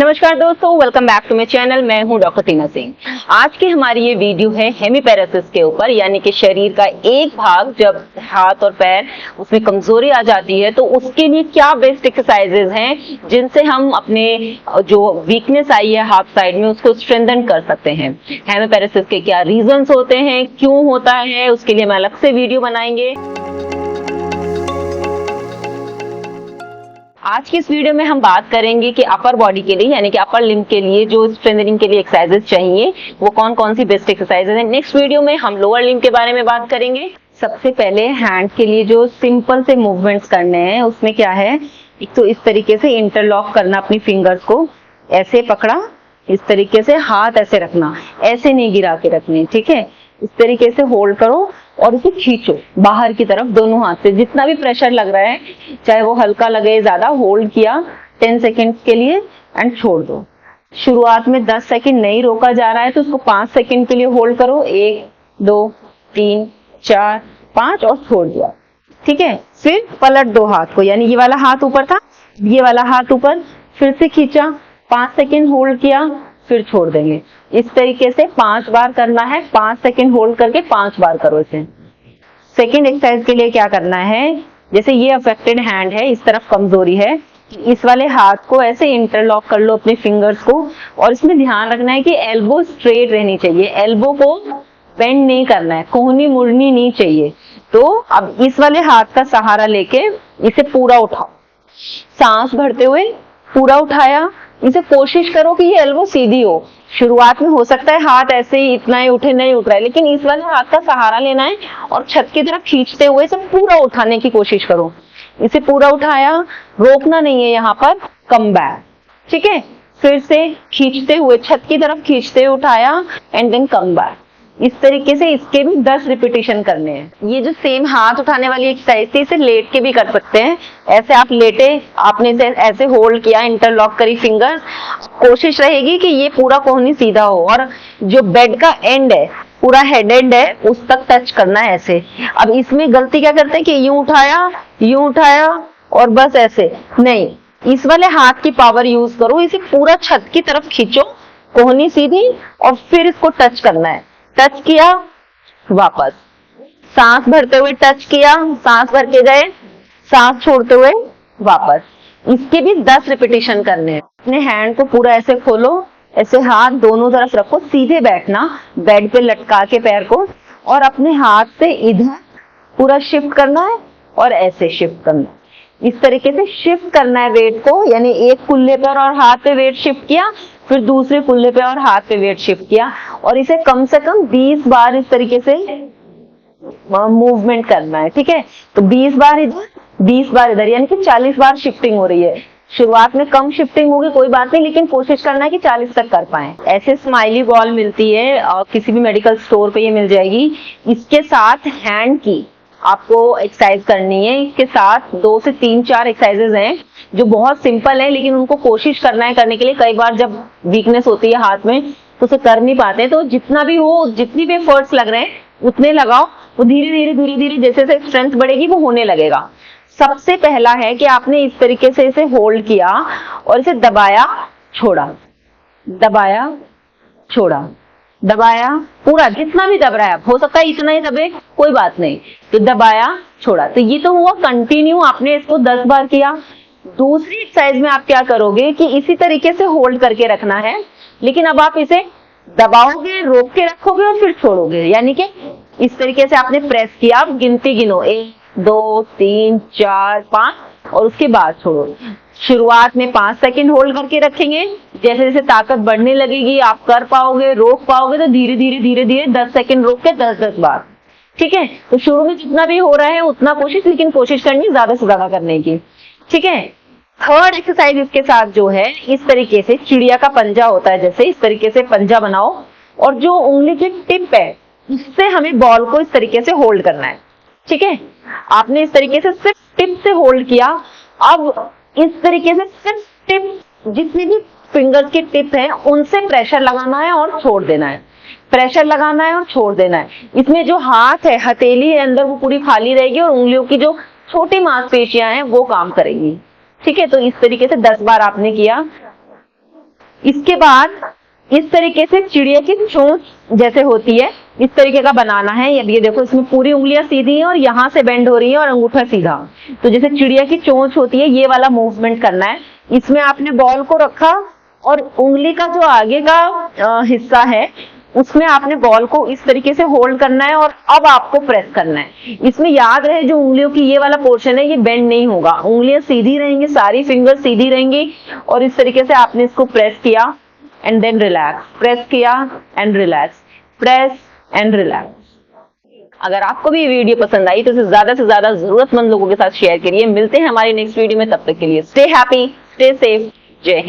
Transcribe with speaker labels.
Speaker 1: नमस्कार दोस्तों, welcome back to my channel. मैं हूं डॉक्टर टीना सिंह। आज की हमारी ये वीडियो है हेमीपैरेसिस के ऊपर, यानी कि शरीर का एक भाग जब हाथ और पैर उसमें कमजोरी आ जाती है तो उसके लिए क्या बेस्ट एक्सरसाइजेज हैं जिनसे हम अपने जो वीकनेस आई है हाथ साइड में उसको स्ट्रेंथन कर सकते हैं। हेमीपैरेसिस के क्या रीजंस होते हैं, क्यों होता है, उसके लिए हम अलग से वीडियो बनाएंगे। आज की इस वीडियो में हम बात करेंगे कि अपर बॉडी के लिए यानी कि अपर लिम्ब के लिए जो स्ट्रेंथनिंग के लिए एक्सरसाइजेस चाहिए वो कौन कौन सी बेस्ट एक्सरसाइजेस हैं। नेक्स्ट वीडियो में हम लोअर लिम्ब के बारे में बात करेंगे। सबसे पहले हैंड के लिए जो सिंपल से मूवमेंट्स करने हैं उसमें क्या है, एक तो इस तरीके से इंटरलॉक करना, अपनी फिंगर्स को ऐसे पकड़ा, इस तरीके से हाथ ऐसे रखना, ऐसे नहीं गिरा के रखने, ठीक है। इस तरीके से होल्ड करो और इसे खींचो बाहर की तरफ दोनों हाथ से। जितना भी प्रेशर लग रहा है, चाहे वो हल्का लगे ज्यादा, होल्ड किया 10 सेकेंड्स के लिए एंड छोड़ दो। शुरुआत में 10 सेकेंड नहीं रोका जा रहा है तो उसको 5 सेकेंड के लिए होल्ड करो। 1 2 3 4 5 और छोड़ दिया, ठीक है। फिर पलट दो हाथ को, यानी ये वाला हाथ ऊपर था, ये वाला हाथ ऊपर, फिर से खींचा, 5 सेकेंड होल्ड किया, फिर छोड़ देंगे। इस तरीके से 5 बार करना है। 5 सेकेंड होल्ड करके 5 बार करो इसे। सेकेंड एक्सरसाइज के लिए क्या करना है, जैसे ये अफेक्टेड हैंड है, इस तरफ कमजोरी है, इस वाले हाथ को ऐसे इंटरलॉक कर लो अपने फिंगर्स को, और इसमें ध्यान रखना है कि एल्बो स्ट्रेट रहनी चाहिए, एल्बो को बेंड नहीं करना है, कोहनी मुड़नी नहीं चाहिए। तो अब इस वाले हाथ का सहारा लेके इसे पूरा उठाओ, सांस भरते हुए पूरा उठाया। इसे कोशिश करो कि ये एल्बो सीधी हो। शुरुआत में हो सकता है हाथ ऐसे ही इतना ही उठे, नहीं उठ रहा है, लेकिन इस वाले हाथ का सहारा लेना है और छत की तरफ खींचते हुए इसे पूरा उठाने की कोशिश करो। इसे पूरा उठाया, रोकना नहीं है यहाँ पर, कम बैक, ठीक है। फिर से खींचते हुए छत की तरफ खींचते हुए उठाया एंड देन कम बैक। इस तरीके से इसके भी 10 रिपीटेशन करने हैं। ये जो सेम हाथ उठाने वाली एक्सरसाइज थी, इसे लेट के भी कर सकते हैं। ऐसे आप लेटे, आपने इसे ऐसे होल्ड किया, इंटरलॉक करी फिंगर्स, कोशिश रहेगी कि ये पूरा कोहनी सीधा हो और जो बेड का एंड है, पूरा हेड एंड है, उस तक टच करना है ऐसे। अब इसमें गलती क्या करते हैं कि यूं उठाया और बस ऐसे नहीं, इस वाले हाथ की पावर यूज करो, इसे पूरा छत की तरफ खींचो, कोहनी सीधी, और फिर इसको टच करना है। टच किया, वापस सांस भरते हुए टच किया, सांस भर के गए, सांस छोड़ते हुए वापस। इसके भी 10 रिपीटेशन करने हैं। अपने हैंड को पूरा ऐसे खोलो, ऐसे हाथ दोनों तरफ रखो, सीधे बैठना, बेड पे लटका के पैर को, और अपने हाथ से इधर पूरा शिफ्ट करना है और ऐसे शिफ्ट करना है। इस तरीके से शिफ्ट करना है वेट को, यानी एक कुल्ले पर और हाथ पे वेट शिफ्ट किया, फिर दूसरे कुल्ले पे और हाथ पे वेट शिफ्ट किया, और इसे कम से कम 20 बार इस तरीके से मूवमेंट करना है, ठीक है। तो 20 बार इधर, 20 बार इधर, यानी कि 40 बार शिफ्टिंग हो रही है। शुरुआत में कम शिफ्टिंग होगी, कोई बात नहीं, लेकिन कोशिश करना है कि 40 तक कर पाए। ऐसे स्माइली बॉल मिलती है और किसी भी मेडिकल स्टोर पे ये मिल जाएगी। इसके साथ हैंड की आपको एक्सरसाइज करनी है। इसके साथ 2 से 3-4 एक्सरसाइजेज हैं जो बहुत सिंपल है, लेकिन उनको कोशिश करना है करने के लिए। कई बार जब वीकनेस होती है हाथ में तो उसे कर नहीं पाते, तो जितना भी हो, जितनी भी एफर्ट्स लग रहे हैं उतने लगाओ। वो धीरे धीरे जैसे जैसे स्ट्रेंथ बढ़ेगी वो होने लगेगा। सबसे पहला है कि आपने इस तरीके से इसे होल्ड किया और इसे दबाया, छोड़ा, दबाया, छोड़ा, दबाया, पूरा जितना भी दब रहा है, हो सकता है इतना ही दबे, कोई बात नहीं, तो दबाया, छोड़ा। तो ये तो हुआ कंटिन्यू, आपने इसको 10 बार किया। दूसरी एक्सरसाइज में आप क्या करोगे कि इसी तरीके से होल्ड करके रखना है, लेकिन अब आप इसे दबाओगे, रोक के रखोगे और फिर छोड़ोगे। यानी कि इस तरीके से आपने प्रेस किया, आप गिनती गिनो, 1 2 3 4 5, और उसके बाद छोड़ो। शुरुआत में 5 सेकेंड होल्ड करके रखेंगे, जैसे जैसे ताकत बढ़ने लगेगी, आप कर पाओगे, रोक पाओगे, तो धीरे धीरे 10 सेकेंड रोक के 10-10 बार, ठीक है। तो शुरू में जितना भी हो रहा है उतना कोशिश, लेकिन कोशिश करनी ज्यादा से ज्यादा करने की, ठीक है। थर्ड एक्सरसाइज इसके साथ जो है, इस तरीके से चिड़िया का पंजा होता है, जैसे इस तरीके से पंजा बनाओ, और जो उंगली की टिप है उससे हमें बॉल को इस तरीके से होल्ड करना है, ठीक है। आपने इस तरीके से सिर्फ टिप से होल्ड किया। अब इस तरीके से सिर्फ टिप, जितनी भी फिंगर्स की टिप है उनसे प्रेशर लगाना है और छोड़ देना है, प्रेशर लगाना है और छोड़ देना है। इसमें जो हाथ है, हथेली है अंदर, वो पूरी खाली रहेगी और उंगलियों की जो छोटी मांसपेशियां हैं वो काम करेंगी, ठीक है। तो इस तरीके से 10 बार आपने किया। इसके बाद इस तरीके से चिड़िया की चोंच जैसे होती है इस तरीके का बनाना है। अब ये देखो इसमें पूरी उंगलियां सीधी हैं और यहाँ से बेंड हो रही है और अंगूठा सीधा। तो जैसे चिड़िया की चोंच होती है ये वाला मूवमेंट करना है। इसमें आपने बॉल को रखा और उंगली का जो आगे का हिस्सा है उसमें आपने बॉल को इस तरीके से होल्ड करना है और अब आपको प्रेस करना है। इसमें याद रहे जो उंगलियों की ये वाला पोर्शन है ये बेंड नहीं होगा, उंगलियां सीधी रहेंगी, सारी फिंगर सीधी रहेंगी और इस तरीके से आपने इसको प्रेस किया एंड देन रिलैक्स, प्रेस किया and relax, press and relax. अगर आपको भी ये वीडियो पसंद आई तो इसे ज्यादा से ज्यादा जरूरतमंद लोगों के साथ शेयर करिए। मिलते हैं हमारी नेक्स्ट वीडियो में, तब तक के लिए स्टे हैप्पी, स्टे सेफ, जय हिंद।